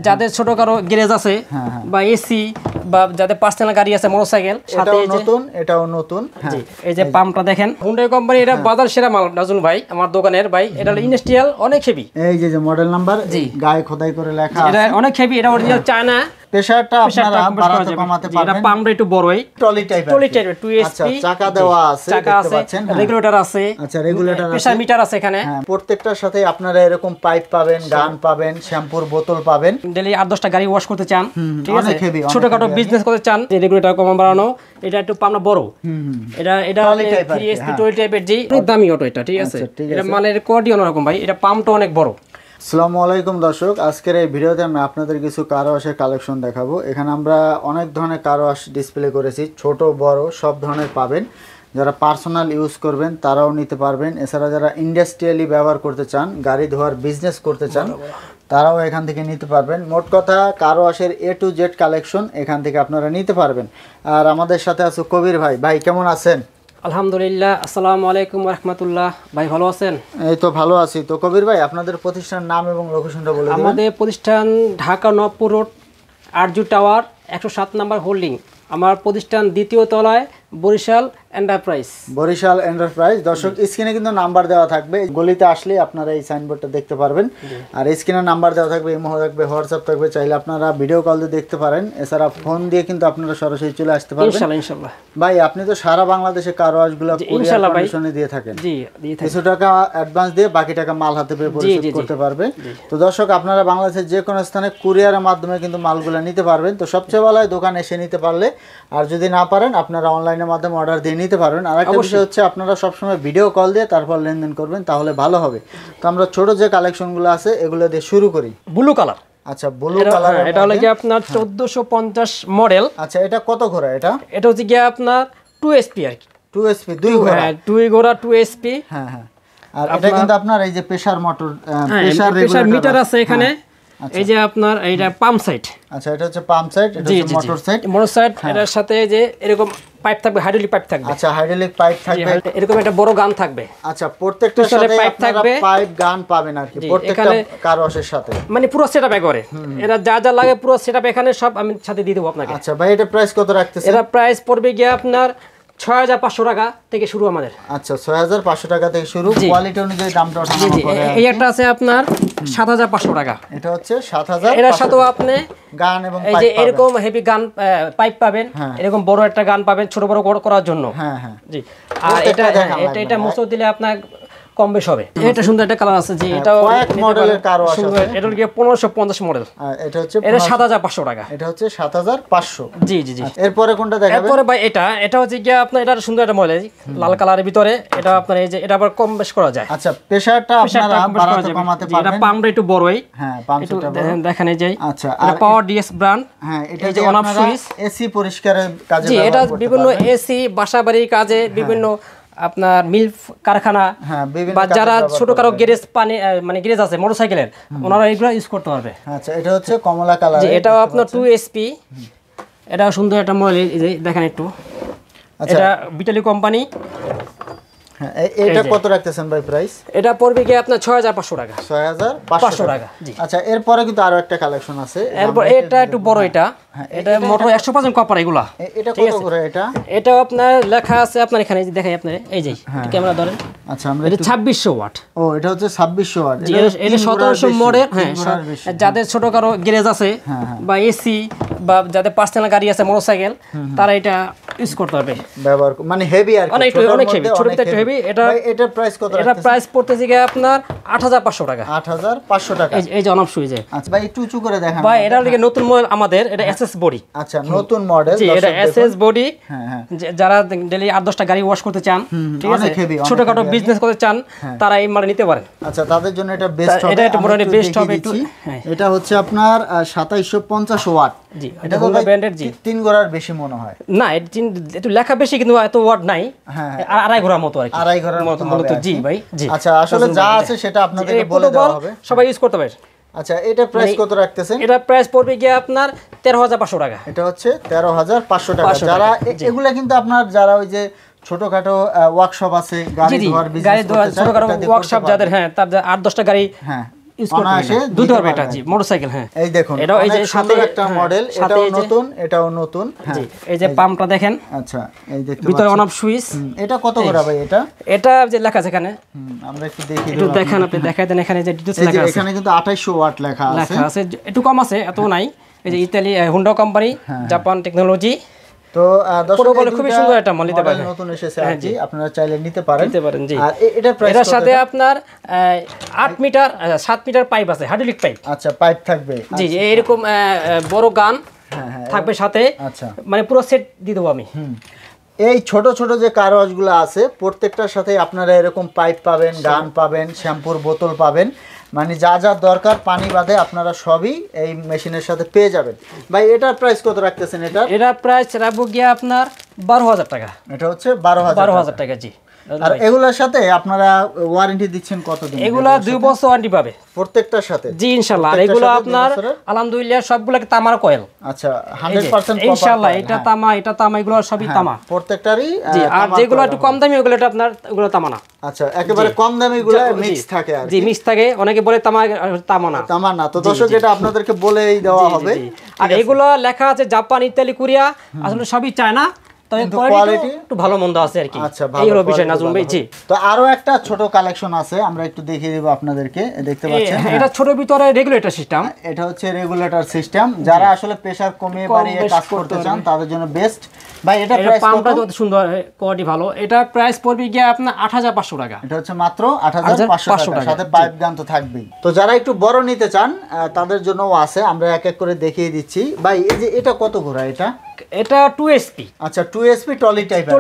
যাদের ছোটখাটো গ্যারেজ আছে বা এসি বা যাদের পার্সোনাল গাড়ি আছে মোটরসাইকেল সাথে এটাও নতুন জি এই যে পাম্পটা দেখেন হুন্ডাই কোম্পানি এটা বাজার সেরা মাল নাজুল ভাই আমার দোকানের ভাই এটা হলো ইন্ডাস্ট্রিয়াল অনেক হেভি এই যে মডেল নাম্বার গায়ে খোদাই করে লেখা এটা অনেক হেভি এটা অরিজিনাল চায়না প্রেসারটা আপনারা বাড়াতে কমাতে পারবেন এটা পাম্পটা একটু বড়ই ট্রলি টাইপের 2SP আচ্ছা চাকা দেওয়া আছে দেখতে পাচ্ছেন রেগুলেটর আছে আচ্ছা রেগুলেটর আছে প্রেসার মিটার আছে এখানে প্রত্যেকটার সাথে আপনারা এরকম পাইপ পাবেন গান পাবেন শ্যাম্পুর বোতল পাবেন ডেইলি 8-10টা গাড়ি ওয়াশ করতে চান ঠিক আছে ছোটখাটো বিজনেস করতে চান যে রেগুলেটর কম বাড়ানো এটা একটু পাম্পটা বড় এটা 3SP ট্রলি টাইপের জি দামি অটো এটা ঠিক আছে এটা মালের কোয়ালিটি অন্যরকম ভাই এটা পাম্পটা অনেক বড়। আসসালামু আলাইকুম দর্শক, আজকের এই ভিডিওতে আমি আপনাদের কিছু কার ওয়াশের কালেকশন দেখাবো। এখানে আমরা অনেক ধরনের কার ওয়াশ ডিসপ্লে করেছি, ছোট বড় সব ধরনের পাবেন। যারা পার্সোনাল ইউজ করবেন তারাও নিতে পারবেন, এছাড়া যারা ইন্ডাস্ট্রিয়ালি ব্যবহার করতে চান, গাড়ি ধোয়ার বিজনেস করতে চান তারাও এখান থেকে নিতে পারবেন। মোট কথা কার ওয়াশের A to Z কালেকশন এখান থেকে আপনারা নিতে পারবেন। আর আমাদের সাথে আছে কবির ভাই। ভাই কেমন আছেন? আলহামদুলিল্লাহ, আসসালামু আলাইকুম ওয়া রাহমাতুল্লাহ। ভাই ভালো আছেন? এই তো ভালো আছি। তো কবির ভাই আপনাদের প্রতিষ্ঠানের নাম এবং লোকেশনটা বলে দিন। আমাদের প্রতিষ্ঠান Dhaka Nawabpur road Arzu tower 107 number holding. আমার প্রতিষ্ঠান দ্বিতীয় তলায় বরিশাল এন্টারপ্রাইজ। দর্শক স্ক্রিনে কিন্তু নাম্বার দেওয়া থাকবে, গলিতে আসলে আপনারা এই সাইনবোর্ডটা দেখতে পারবেন। আর স্ক্রিনে নাম্বার দেওয়া থাকবে, ইমো থাকবে, হোয়াটসঅ্যাপ থাকবে, চাইলে আপনারা ভিডিও কল দিয়ে দেখতে পারেন। এছাড়া ফোন দিয়ে কিন্তু আপনারা সরাসরি চলে আসতে পারবেন ইনশাআল্লাহ। ভাই আপনি তো সারা বাংলাদেশে কার ওয়াশগুলো ইনশাআল্লাহ কন্ডিশনে দিয়ে থাকেন। জি দিয়ে থাকেন। কিছু টাকা অ্যাডভান্স দিয়ে বাকি টাকা মাল হাতে পেয়ে পরিশোধ করতে পারবে। তো দর্শক আপনারা বাংলাদেশের যে কোনো স্থানে কুরিয়ারের মাধ্যমে কিন্তু মালগুলো নিতে পারবেন। তো সবচেয়ে ভালো হয় দোকানে এসে নিতে পারলে, আর যদি না পারেন আপনারা অনলাইনের মাধ্যমে অর্ডার দিয়ে নিতে পারবেন। আর একটা বিষয় হচ্ছে আপনারা সবসময় ভিডিও কল দিয়ে তারপর লেনদেন করবেন, তাহলে ভালো হবে। তো আমরা ছোট যে কালেকশনগুলো আছে এগুলো দিয়ে শুরু করি। Blue colour. আচ্ছা ব্লু কালার, এটা হলো কি আপনার 1450 মডেল। আচ্ছা এটা কত ঘোড়া? এটা হচ্ছে কি আপনার 2SP আর কি 2SP 2 ঘোড়া। 2 ঘোড়া 2SP। হ্যাঁ। আর এটা কিন্তু আপনার এই যে প্রেসার মোটর প্রেসার মিটার আছে এখানে। এই যে আপনার এইটা পাম্প সাইড। আচ্ছা এটা হচ্ছে পাম্প সাইড, এটা হচ্ছে মোটর সাইড। এটার সাথে যে এরকম পাইপ থাকবে, হাইড্রোলিক পাইপ থাকবে। আচ্ছা হাইড্রোলিক পাইপ থাকবে, এরকম একটা বড় গান থাকবে। আচ্ছা প্রত্যেকটার সাথে পাইপ থাকবে, পাইপ গান পাবেন আর কি প্রত্যেকটা কার ওয়াশের সাথে, মানে পুরো সেটআপ করে। এটা যা লাগে পুরো সেটআপ এখানে সব আমি সাথে দিয়ে দেব আপনাকে। আচ্ছা ভাই এটা প্রাইস কত রাখতেছেন? এটা প্রাইস পড়বে গিয়ে আপনার 6500 টাকা থেকে শুরু আমাদের। আচ্ছা 6500 টাকা থেকে শুরু, কোয়ালিটি অনুযায়ী দামটা ওঠানো পড়ে। এই একটা আছে আপনার 7500 টাকা। এটা হচ্ছে 7000। এর সাথেও আপনি গান এবং পাইপ, এই যে এরকম হেভি গান পাইপ পাবেন, এরকম বড় একটা গান পাবেন ছোট বড় করার জন্য। হ্যাঁ জি। আর এটা মুছে দিলে আপনার কম বেশ হবে। এটা সুন্দর একটা কালার আছে, যে এটা কয়েক মডেলের কার ওয়াশ আছে। এটা কি 1550 মডেল। এটা হচ্ছে 7500 টাকা। এটা হচ্ছে 7500। জি। এরপরে কোনটা দেখাবেন? এরপরে ভাই এটা হচ্ছে কি আপনার এটা সুন্দর একটা মডেল, লাল কালারের ভিতরে। এটা আপনার এই যে এটা আবার কম বেশ করা যায়। আচ্ছা প্রেসারটা আপনারা বাড়াতে কমাতে পারবেন। এটা পাম্পটা একটু বড়ই। হ্যাঁ পাম্পটা বড় দেখেন এই যে। আচ্ছা এটা পাওয়ার ডিএস ব্র্যান্ড। হ্যাঁ এটা যে অন অফ সুইচ এসি পরিষ্কারের কাজে ব্যবহার করতে পারবেন। জি এটা বিভিন্ন এসি বাসাবাড়ির কাজে, বিভিন্ন আপনার মিল কারখানা বা যারা ছোটখাটো গ্যারেজ মানে গ্যারেজ আছে মোটরসাইকেলের, ওনারা এগুলো ইউজ করতে পারবে। আচ্ছা এটা হচ্ছে কমলা কালার। এটাও আপনার 2SP। এটা সুন্দর একটা মডেল, এই যে দেখেন একটু। এটা বিটালি কোম্পানি। হ্যাঁ এটা কত রাখতেছেন ভাই প্রাইস? এটা পড়বে কি আপনার 6500 টাকা। 6500 টাকা। জি আচ্ছা এরপরে কিন্তু আরো একটা কালেকশন আছে। এরপর এটা একটু বড়, এটা মোটর 100% কপার এগুলা। এটা কত করে? এটা আপনার লেখা আছে আপনার এখানে, যে দেখাই আপনারে, এই যে ক্যামেরা ধরেন। আচ্ছা আমরা এটা 2600 ওয়াট। ও এটা হচ্ছে 2600 ওয়াট। এটা 1700 মডেল। হ্যাঁ যাদের ছোটখাটো গ্যারেজ আছে বা এসি বা যাদের পার্সোনাল গাড়ি আছে মোটরসাইকেল, তারা এটা ইউজ করতে পারবে, ব্যবহার মানে হেভি আর কি, অনেক হেভি, ছোটটা একটু হেভি। এটা প্রাইস কত? এটা প্রাইস পড়তেছে কি আপনার 8500 টাকা। 8500 টাকা। এই যে অন অফ সুইচ। আচ্ছা ভাই একটু উঁচু করে দেখান ভাই। এটা হচ্ছে নতুন মডেল আমাদের, এটা এসএস বডি। আচ্ছা নতুন মডেল। জি এটা এসএস বডি। যারা ডেইলি 8-10টা গাড়ি ওয়াশ করতে চান, ঠিক আছে, ছোটখাটো বিজনেস করতে চান, তারা এই মাল নিতে পারেন। আচ্ছা তাদের জন্য এটা বেস্ট হবে। এটা একটু মোটামুটি বেস্ট হবে একটু। এটা হচ্ছে আপনার 2750 ওয়াট। জি এটা হোন্ডা ব্র্যান্ডের। জি 3 ঘোড়ার বেশি মনে হয় না, একটু লেখা বেশি কিন্তু এত ওয়াট নাই। হ্যাঁ 2.5 ঘোড়ার মতো আর কি। 2.5 ঘোড়ার মতো মূলত। জি ভাই জি। আচ্ছা আসলে যা আছে সেটা আপনাদেরকে বলে দেওয়া হবে, সবাই ইউজ করতে পারে। আচ্ছা এটা প্রাইস কত রাখতেছেন? এটা প্রাইস পড়বে গিয়ে আপনার 13500 টাকা। এটা হচ্ছে 13500 টাকা। যারা এগুলা কিন্তু আপনার যারা ওই যে ছোটখাটো ওয়ার্কশপ আছে, গাড়ি ধোয়ার বিজনেস করতে চায়, ছোটখাটো ওয়ার্কশপ যাদের, হ্যাঁ তার 8-10টা গাড়ি ইউজ করতে অনায়াসে পারবেন দুটো পারবে এটা জি মোটরসাইকেল হ্যাঁ এই দেখুন এটাও এই যে অনেক সাথে সুন্দর একটা মডেল এটাও নতুন এটাও নতুন জি এই যে পাম্পটা দেখেন আচ্ছা এই দেখতে ভিতরে পাচ্ছেন অন অফ সুইচ এটা কত করে ভাই এটা এটা যে লেখা আছে এখানে আমরা একটু দেখি একটু দেখেন আপনি দেখাই দেন এখানে যে ডিটেইলস এই যে লেখা আছে এখানে কিন্তু 2800 ওয়াট লেখা আছে লেখা আছে একটু কম আছে এত নাই এই যে Italy Honda company Japan technology তো দর্শক বলে খুবই সুন্দর একটা মাল নিতে পারেন নতুন এসেছে আর কি আপনারা চাইলে নিতে পারেন জি আর এটার প্রাইস এটার সাথে আপনার 8 মিটার 7 মিটার পাইপ আছে হাইড্রোলিক পাইপ আচ্ছা পাইপ থাকবে জি এরকম বড় গান থাকবে সাথে আচ্ছা মানে পুরো সেট দিয়ে দেবো আমি এই ছোট ছোট যে কার ওয়াশগুলো আছে প্রত্যেকটার সাথে আপনারা এরকম পাইপ পাবেন গান পাবেন শ্যাম্পুর বোতল পাবেন মানে যা যা দরকার পানি বাদে আপনারা সবই এই মেশিনের সাথে পেয়ে যাবেন ভাই এটার প্রাইস কত রাখতেছেন এটার প্রাইস রাখবো গিয়ে আপনার 12,000 টাকা এটা হচ্ছে 12,000 টাকা জি আর এগুলোর সাথে আপনারা ওয়ারেন্টি দিচ্ছেন কতদিন এগুলা 2 বছর ওয়ারেন্টি পাবে প্রত্যেকটার সাথে জি ইনশাআল্লাহ আর এগুলো আপনার আলহামদুলিল্লাহ সবগুলোকে তামার কয়েল আচ্ছা 100% ইনশাআল্লাহ এটা তামা এগুলো সবই তামা প্রত্যেকটারই জি আর যেগুলো একটু কম দামি ওগুলো আপনার ওগুলো তামা না আচ্ছা একেবারে কম দামিগুলো মিক্স থাকে আর জি মিক্স থাকে অনেকে বলে তামা না তো দর্শক এটা আপনাদেরকে বলেই দেওয়া হবে আর এগুলো লেখা আছে জাপান ইতালি কোরিয়া আসলে সবই চায়না তবে কোয়ালিটি একটু ভালো মন্দ আছে আর কি আচ্ছা এই হলো বিষয় নাজমুল ভাই জি তো আরো একটা ছোট কালেকশন আছে আমরা একটু দেখিয়ে দেব আপনাদেরকে দেখতে পাচ্ছেন এটা ছোট ভিতরে রেগুলেটর সিস্টেম এটা হচ্ছে রেগুলেটর সিস্টেম যারা আসলে প্রেসার কমিয়ে বাড়িয়ে কাজ করতে চান তাদের জন্য বেস্ট ভাই এটা প্রাইস পাম্পটা কত সুন্দর কোয়ালিটি ভালো এটা প্রাইস পড়বে গিয়ে আপনার 8,500 টাকা এটা হচ্ছে মাত্র 8,500 টাকা সাথে পাইপ গান তো থাকবেই তো যারা একটু বড় নিতে চান তাদের জন্যও আছে আমরা এক এক করে দেখিয়ে দিচ্ছি ভাই এই যে এটা কত ঘোড়া এটা 2SP আচ্ছা 2SP টলি টাইপের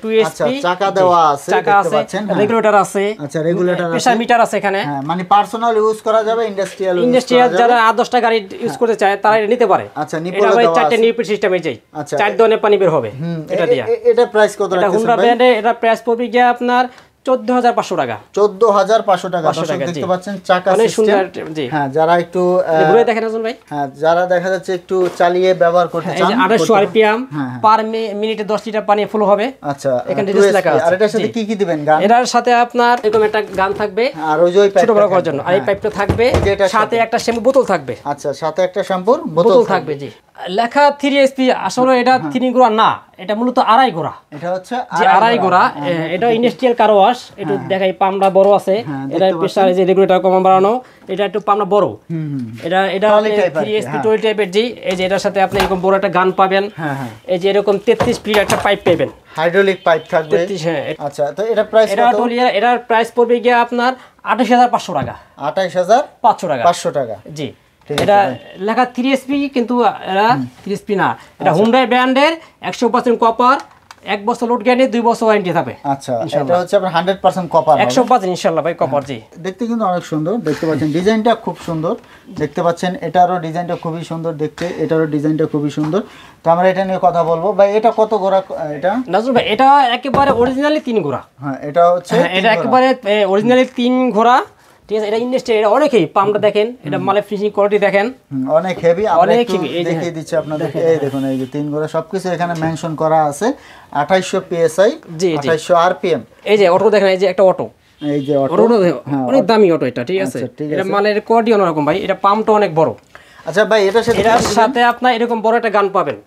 2SP আচ্ছা চাকা দেওয়া আছে দেখতে পাচ্ছেন রেগুলেটর আছে আচ্ছা রেগুলেটর আছে প্রেসার মিটার আছে এখানে হ্যাঁ মানে পার্সোনাল ইউজ করা যাবে ইন্ডাস্ট্রিয়াল যারা 10টা গাড়ি ইউজ করতে চায় তারা এটা নিতে পারে আচ্ছা নিপল এটা ভাই চারটি নিপল সিস্টেমে যাই আচ্ছা 4 ধরনের পানি বের হবে এটা দিয়া এটা প্রাইস কত রাখছেন ভাই এটা হুন্ডা ব্র্যান্ডে এটা প্রাইস পড়বে গিয়ে আপনার 14,500 টাকা 14,500 টাকা দর্শক দেখতে পাচ্ছেন চাকা সিস্টেম জি হ্যাঁ যারা একটু ঘুরে দেখেন আজল ভাই হ্যাঁ যারা দেখা যাচ্ছে একটু চালিয়ে ব্যবহার করতে চান এই যে 800 আরপিএম পার মিনিটে 10 লিটার পানি ফুল হবে আচ্ছা এখানে ডিটেইলস লেখা আছে আর এটার সাথে কি কি দিবেন গান এটার সাথে আপনার এরকম একটা গান থাকবে আর ওই যে ছোট বড় করার জন্য আর এই পাইপটা থাকবে সাথে একটা শ্যাম্পু বোতল থাকবে আচ্ছা সাথে একটা শ্যাম্পুর বোতল থাকবে জি লেখা 3SP আসলে এটা 3 গোড়া না এটা মূলত আড়াই গোড়া এটা হচ্ছে আড়াই গোড়া এটা ইন্ডাস্ট্রিয়াল কার ওয়াশ একটু দেখাই পাম্পটা বড় আছে এটা প্রেসার যে রেগুলেটর কম বাড়ানো এটা একটু পাম্পটা বড় এটা 3SP টলি টাইপের জি এই যে এটার সাথে আপনি এরকম বড় একটা গান পাবেন এই যে এরকম 33 ফিট একটা পাইপ পাবেন হাইড্রোলিক পাইপ থাকবে আচ্ছা তো এটা প্রাইস এটা টলি এটার প্রাইস পড়বে গিয়ে আপনার 28,500 টাকা 28,500 টাকা 500 টাকা জি এটা লেখা 3SP কিন্তু এটা 3SP না এটা হুন্ডা ব্র্যান্ডের 100% কপার 1 বছর লোড গ্যারান্টি 2 বছর ওয়ারেন্টি থাকবে আচ্ছা এটা হচ্ছে আপনার 100% কপার 100% ইনশাআল্লাহ ভাই কপার জি দেখতে কিন্তু অনেক সুন্দর দেখতে পাচ্ছেন ডিজাইনটা খুব সুন্দর দেখতে পাচ্ছেন এটারও ডিজাইনটা খুবই সুন্দর দেখতে এটারও ডিজাইনটা খুবই সুন্দর তো আমরা এটা নিয়ে কথা বলবো ভাই এটা কত ঘোড়া এটা নাজরুল ভাই এটা একেবারে অরিজিনালি 3 ঘোড়া হ্যাঁ এটা হচ্ছে এটা একেবারে অরিজিনালি 3 ঘোড়া ঠিক আছে এটা ইন্ডাস্ট্রি এটা অনেকই পাম্পটা দেখেন এটা মালের ফিনিশিং কোয়ালিটি দেখেন অনেক হেভি আমরা একটু দেখিয়ে দিচ্ছি আপনাদের এই দেখুন এই যে 3 ঘোড়া সবকিছু এখানে মেনশন করা আছে 2800 psi 2800 rpm এই যে অটো দেখেন এই যে একটা অটো এই যে অটো অনেক দামি অটো এটা ঠিক আছে এটা মালের কোয়ালিটি অন্যরকম ভাই এটা পাম্পটা অনেক বড় আচ্ছা ভাই এটার সাথে আপনার এরকম বড় একটা গান পাবেন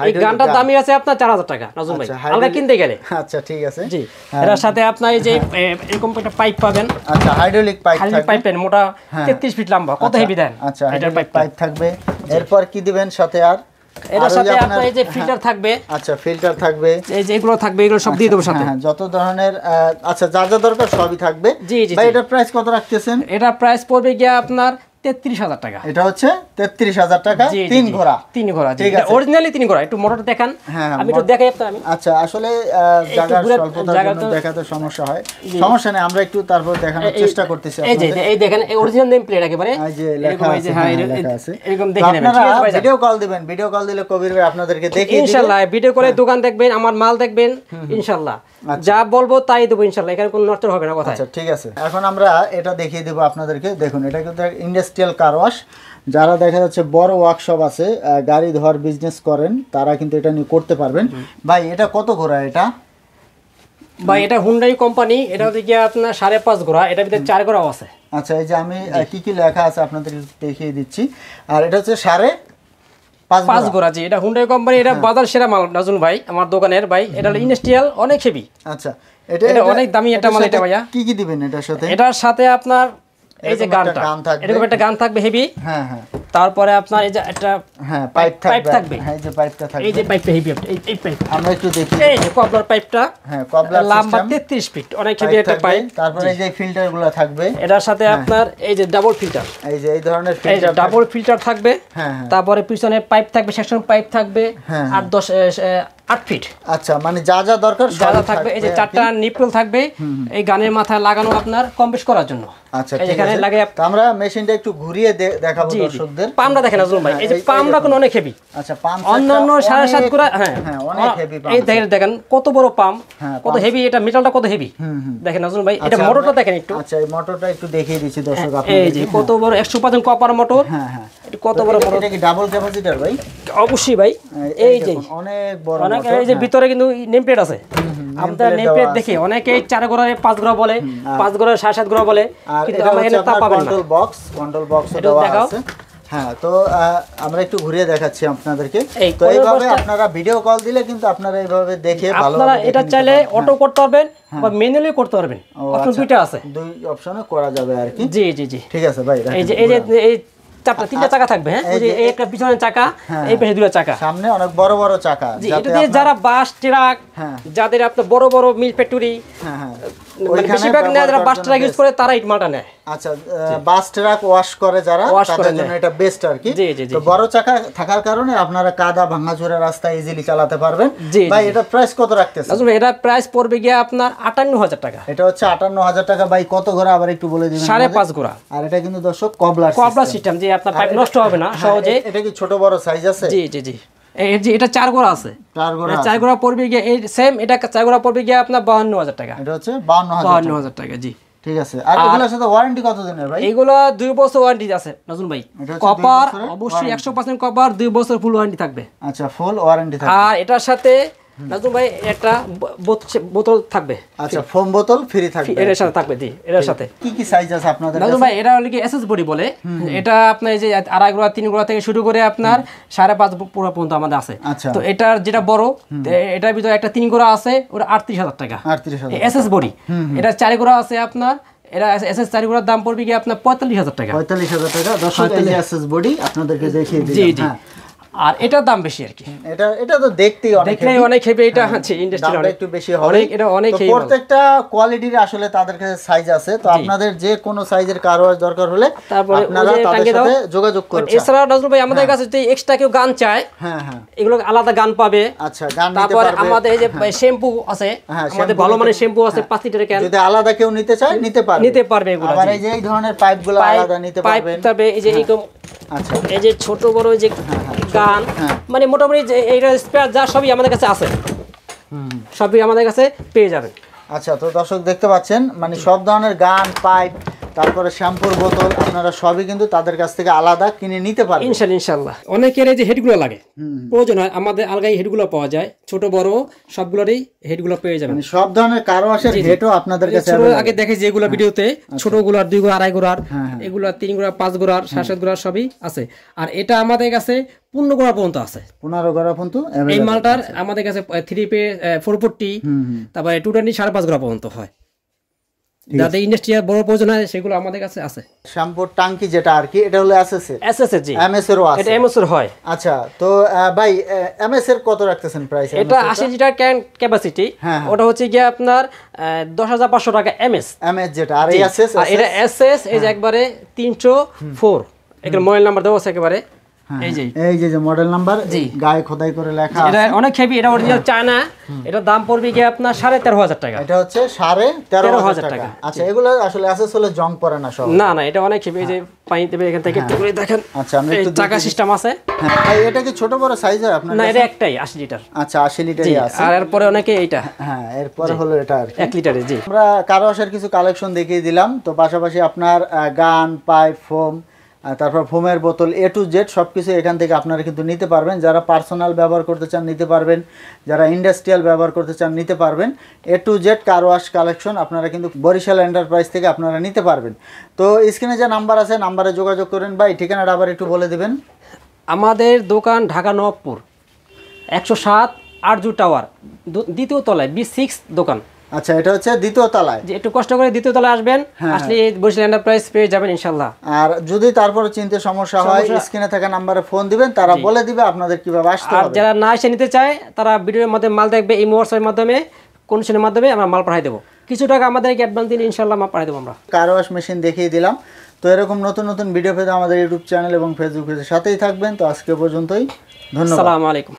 এই গানটার দামই আছে আপনার 4,000 টাকা নাজুম ভাই আলাদা কিনতে গেলে আচ্ছা ঠিক আছে জি এর সাথে আপনার এই যে এরকম একটা পাইপ পাবেন আচ্ছা হাইড্রোলিক পাইপ থাকবে পাইপের মোটা 33 ফিট লম্বা কত হেভি দেন আচ্ছা এটার পাইপ থাকবে এরপর কি দিবেন সাথে আর এর সাথে আপনার এই যে ফিল্টার থাকবে আচ্ছা ফিল্টার থাকবে এই যে এগুলো থাকবে এগুলো সব দিয়ে দেব সাথে হ্যাঁ যত ধরনের আচ্ছা যা যা দরকার সবই থাকবে জি জি ভাই এটার প্রাইস কত রাখতেছেন এটা প্রাইস পড়বে গিয়ে আপনার 33,000 টাকা এটা হচ্ছে 33,000 টাকা 3 ঘোড়া ঠিক আছে অরিজিনালি 3 ঘোড়া একটু মোটর দেখান আমি একটু দেখাই আপনাদের আমি আচ্ছা আসলে জায়গার স্বল্পতার জন্য দেখাতে সমস্যা হয় সমস্যা নেই আমরা একটু তারপর দেখানোর চেষ্টা করতেছি আপনাদের এই দেখেন এই অরিজিনাল নেম প্লেট একেবারে এই যে লেখা আছে হ্যাঁ লেখা আছে এরকম দেখে নেবেন ঠিক আছে ভাই ভিডিও কল দিবেন ভিডিও কল দিলে কবির ভাই আপনাদেরকে দেখিয়ে দিবেন ইনশাআল্লাহ ভিডিও কলে দোকান দেখবেন আমার মাল দেখবেন ইনশাআল্লাহ যা বলবো তাই দেব ইনশাআল্লাহ এখানে কোনো নষ্ট হবে না কথা আচ্ছা ঠিক আছে এখন আমরা এটা দেখিয়ে দেব আপনাদেরকে দেখুন এটা কিন্তু ইন্ডাস্ট্রিয়াল কার ওয়াশ যারা দেখা যাচ্ছে বড় ওয়ার্কশপ আছে গাড়ি ধোয়ার বিজনেস করেন তারা কিন্তু এটা নিয়ে করতে পারবেন ভাই এটা কত ঘোড়া এটা ভাই এটা হুন্ডাই কোম্পানি, এটা হচ্ছে কি আপনার 5.5 ঘোড়া, এটার ভিতরে 4 ঘোড়াও আছে। আচ্ছা, এই যে আমি কি কি লেখা আছে আপনাদের দেখিয়ে দিচ্ছি। আর এটা হচ্ছে 5.5 ঘোড়া। জি, এটা হুন্ডাই কোম্পানি, এটা বাজার সেরা মাল নাজুল ভাই, আমার দোকানের ভাই। এটা হলো ইন্ডাস্ট্রিয়াল, অনেক হেভি। আচ্ছা, এটা অনেক দামি একটা মাল এটা ভাইয়া। কি কি দিবেন এটার সাথে? এটার সাথে আপনার এই যে গানটা, এরকম একটা গান থাকবে হেভি। হ্যাঁ হ্যাঁ। তারপরে আপনার এই যে একটা হ্যাঁ পাইপ থাকবে। হ্যাঁ, এই যে পাইপটা থাকবে। এই যে পাইপটা হেভি, এই পাইপ আমরা একটু দেখি। এই যে কবলার পাইপটা। হ্যাঁ, কবলার লম্বা 33 ফিট, অনেক হেভি একটা পাইপ। তারপরে এই যে ফিল্টারগুলো থাকবে। এটার সাথে আপনার এই যে ডাবল ফিল্টার, এই যে এই ধরনের এই যে ডাবল ফিল্টার থাকবে। হ্যাঁ। তারপরে পিছনে পাইপ থাকবে, সেকশন পাইপ থাকবে 8 ফিট। আচ্ছা, মানে যা যা দরকার যা থাকবে। এই যে 4টা নিপল থাকবে এই গানের মাথায় লাগানো আপনার কম বেশ করার জন্য। আচ্ছা, এখানে লাগে। আমরা মেশিনটা একটু ঘুরিয়ে দেখাবো দর্শকদের। পামটা দেখেন আজম ভাই, এই যে পামটা কোন অনেক হেভি। আচ্ছা, পাম অন্যান্য 7.5 ঘোড়া। হ্যাঁ অনেক হেভি পাম। এই দেখেন কত বড় পাম, কত হেভি, এটা মেটালটা কত হেভি দেখেন আজম ভাই। এটা মোটরটা দেখেন একটু। আচ্ছা, এই মোটরটা একটু দেখিয়ে দিচ্ছি দর্শক আপনাদের। এই যে কত বড় 100% কপার মোটর। হ্যাঁ হ্যাঁ, এটা কত বড় মোটর। এটা কি ডাবল ক্যাপাসিটর ভাই? অবশ্যই ভাই। এই যে অনেক বড় অনেক, এই যে ভিতরে কিন্তু নেম প্লেট আছে। আপনারা নেম প্লেট দেখে অনেকে 4 ঘোড়ায় 5 ঘোড়া বলে, 5 ঘোড়ায় 7.5 ঘোড়া বলে, কিন্তু আমরা এখানে তা পাবেন না। কন্ট্রোল বক্স দেওয়া আছে। হ্যাঁ, তো আমরা একটু ঘুরিয়ে দেখাচ্ছি আপনাদেরকে। তো এইভাবে আপনারা ভিডিও কল দিলে কিন্তু আপনারা এইভাবে দেখে ভালো, আপনারা এটা চাইলে অটো করতে পারবেন বা ম্যানুয়ালি করতে পারবেন, অপশন দুইটা আছে, দুই অপশনে করা যাবে আর কি। জি জি জি, ঠিক আছে ভাই। এই যে এই 3টা চাকা থাকবে। হ্যাঁ, ওই যে একটা পিছনের চাকা, এই পাশে 2টা চাকা, সামনে অনেক বড় বড় চাকা। যাতে যারা বাস ট্রাক, যাদের আপনার বড় বড় মিল ফ্যাক্টরি, বেশিরভাগ যারা বাস ট্রাক ইউজ করে তারা এই মালটা নেয়। আচ্ছা, বাস ট্রাক ওয়াশ করে যারা, তাদের জন্য এটা বেস্ট আর কি। তো বড় চাকা থাকার কারণে আপনারা কাদা ভাঙাচোরা রাস্তা ইজিলি চালাতে পারবেন। ভাই, এটা প্রাইস কত রাখতেছেন? আসলে এটা প্রাইস পড়বে গিয়ে আপনার 58,000 টাকা। এটা হচ্ছে 58,000 টাকা। ভাই, কত ঘোড়া আবার একটু বলে দিবেন? 5.5 ঘোড়া। আর এটা কিন্তু দর্শক কবলার সিস্টেম, যে আপনার পাইপ নষ্ট হবে না সহজে। এটা কি ছোট বড় সাইজ আছে? জি জি জি, এই যে এটা 4 ঘোড়া আছে। 4 ঘোড়া পড়বে গিয়ে এই সেম, এটা 4 ঘোড়া পড়বে গিয়ে আপনার 52,000 টাকা। এটা হচ্ছে 52,000 টাকা। জি, ঠিক আছে। আর এগুলোর সাথে ওয়ারেন্টি কত দিনের ভাই? এগুলো 2 বছর ওয়ারেন্টি আছে নাজুল ভাই। কপার অবশ্যই 100% কপার, 2 বছর ফুল ওয়ারেন্টি থাকবে। আচ্ছা, ফুল ওয়ারেন্টি থাকবে। আর এটার সাথে নাজুল ভাই একটা বোতল থাকবে। আচ্ছা, ফোম বোতল ফ্রি থাকবে। এর সাথে থাকবে। জি, এর সাথে কি কি সাইজ আছে আপনাদের কাছে? নাজুল ভাই, এটা হলো কি এসএস বডি বলে। এটা আপনার এই যে 2.5 ঘোড়া 3 ঘোড়া থেকে শুরু করে আপনার 5.5 পুরো পর্যন্ত আমাদের আছে। তো এটার যেটা বড়, এটার ভিতরে একটা 3 ঘোড়া আছে, ওটা 38,000 টাকা। 38,000 এসএস বডি। এটা 4 ঘোড়া আছে আপনার, এটা এসএস 4 ঘোড়ার দাম পড়বে কি আপনার 45,000 টাকা। 45,000 টাকা। দর্শক, এই যে এসএস বডি আপনাদেরকে দেখিয়ে দিলাম। জি জি, আর এটার দাম বেশি আর কি। এটা তো দেখতেই অনেক হেভি। এটা আছে ইন্ডাস্ট্রি অনেক একটু বেশি হবে। এটা অনেক হেভি। প্রত্যেকটা কোয়ালিটির আসলে তাদের কাছে সাইজ আছে। তো আপনাদের যে কোনো সাইজের কারওয়াজ দরকার হলে আপনারা তাদের সাথে যোগাযোগ করবেন। এছাড়া নাজরুল ভাই, আমাদের কাছে যদি এক্সট্রা কেউ গান চায়, হ্যাঁ হ্যাঁ, এগুলো আলাদা গান পাবে। আচ্ছা, গান নিতে তারপর পারবে। আমাদের এই যে শ্যাম্পু আছে, আমাদের ভালো মানের শ্যাম্পু আছে 5 লিটারের ক্যান। যদি আলাদা কেউ নিতে চায় নিতে পারবে এগুলো। আবার এই যে এই ধরনের পাইপগুলো আলাদা নিতে পারবেন। পাইপ তবে এই যে এরকম, আচ্ছা, এই যে ছোট বড় যে গান, মানে মোটামুটি এইটা স্পেয়ার যা সবই আমাদের কাছে আছে, সবই আমাদের কাছে পেয়ে যাবেন। আচ্ছা, তো দর্শক দেখতে পাচ্ছেন, মানে সব ধরনের গান, পাইপ, তারপরে শ্যাম্পুর বোতল আপনারা সবই কিন্তু তাদের কাছ থেকে আলাদা কিনে নিতে পারবেন ইনশাআল্লাহ। অনেকের এই যে হেডগুলো লাগে, প্রয়োজন হয়, আমাদের আলগাই হেডগুলো পাওয়া যায়, ছোট বড় সবগুলোরই হেডগুলো পেয়ে যাবেন। মানে সব ধরনের কারওয়াশের হেডও আপনাদের কাছে আগে দেখে যেগুলো ভিডিওতে ছোটগুলোর 2 ঘোড়া 2.5 ঘোড়ার, এগুলো 3 ঘোড়া 5 ঘোড়ার 7.5 ঘোড়ার সবই আছে। আর এটা আমাদের কাছে 15 ঘোড়া পর্যন্ত আছে। 15 ঘোড়া পর্যন্ত এই মালটার আমাদের কাছে 3 পে 440, তারপরে 220 5.5 ঘোড়া পর্যন্ত হয়। যাদের ইন্ডাস্ট্রিয়াল বড় প্রয়োজন হয় সেগুলো আমাদের কাছে আছে। শ্যাম্পুর টাঙ্কি যেটা আর কি, এটা হলো এসএস জি, এমএস এরও আছে। এটা এমএস এর হয়। আচ্ছা, তো ভাই এমএস এর কত রাখতেছেন প্রাইস? এটা 80 লিটার ক্যান ক্যাপাসিটি। ওটা হচ্ছে কি আপনার 10,500 টাকা এমএস যেটা। আর এসএস, আর এটা এসএস এই যে একবারে 304, এখানে মোবাইল নাম্বার দেওয়া আছে একেবারে। এই যে মডেল নাম্বার গায়ে খোদাই করে লেখা আছে। এটা অনেক হেভি, এটা অরিজিনাল চায়না। এটা দাম পড়বে কি আপনার 13,500 টাকা। এটা হচ্ছে 13,500 টাকা। আচ্ছা, এগুলো আসলে এসএস হলে জং পড়ে না সব? না না, এটা অনেক হেভি। এই যে পানি দেবে এখান থেকে একটু করে দেখেন। আচ্ছা, আমরা একটু চাকা সিস্টেম আছে। হ্যাঁ ভাই, এটা কি ছোট বড় সাইজ হয় আপনার? না, এটা একটাই 80 লিটার। আচ্ছা, 80 লিটারই আছে। আর এরপরে অনেকে এইটা, হ্যাঁ, এরপরে হলো এটা আর কি 1 লিটারে। জি, আমরা কারওয়াশের কিছু কালেকশন দেখিয়ে দিলাম। তো পাশাপাশি আপনার গান, পাইপ, ফোম, আর তারপর ফোমের বোতল A to Z সব কিছু এখান থেকে আপনারা কিন্তু নিতে পারবেন। যারা পার্সোনাল ব্যবহার করতে চান নিতে পারবেন, যারা ইন্ডাস্ট্রিয়াল ব্যবহার করতে চান নিতে পারবেন। A to Z car wash collection আপনারা কিন্তু বরিশাল এন্টারপ্রাইজ থেকে আপনারা নিতে পারবেন। তো স্ক্রিনে যে নাম্বার আছে নাম্বারে যোগাযোগ করেন। ভাই ঠিকানাটা আবার একটু বলে দিবেন। আমাদের দোকান ঢাকা নবাবপুর 107 আরজু টাওয়ার, দ্বিতীয় তলায় B6 দোকান। আচ্ছা, এটা হচ্ছে দ্বিতীয় তলায়। যে একটু কষ্ট করে দ্বিতীয় তলায় আসবেন, আসলে বরিশাল এন্টারপ্রাইজ পেয়ে যাবেন ইনশাআল্লাহ। আর যদি তারপর চিনতে সমস্যা হয় স্ক্রিনে থাকা নম্বরে ফোন দিবেন, তারা বলে দিবে আপনাদের কিভাবে আসতে হবে। আর যারা না এসে নিতে চায় তারা ভিডিওর মধ্যে মাল দেখবে, এই হোয়াটসঅ্যাপের মাধ্যমে কন্ডিশনের মাধ্যমে আমরা মাল পাঠিয়ে দেবো। কিছু টাকা আমাদেরকে অ্যাডভান্স দিলে ইনশাআল্লাহ মাল পাঠিয়ে দেবো আমরা। কার ওয়াশ মেশিন দেখিয়ে দিলাম। তো এরকম নতুন নতুন ভিডিও পেতে আমাদের ইউটিউব চ্যানেল এবং ফেসবুক পেজের সাথেই থাকবেন। তো আজকে পর্যন্তই, ধন্যবাদ। আসসালামু আলাইকুম।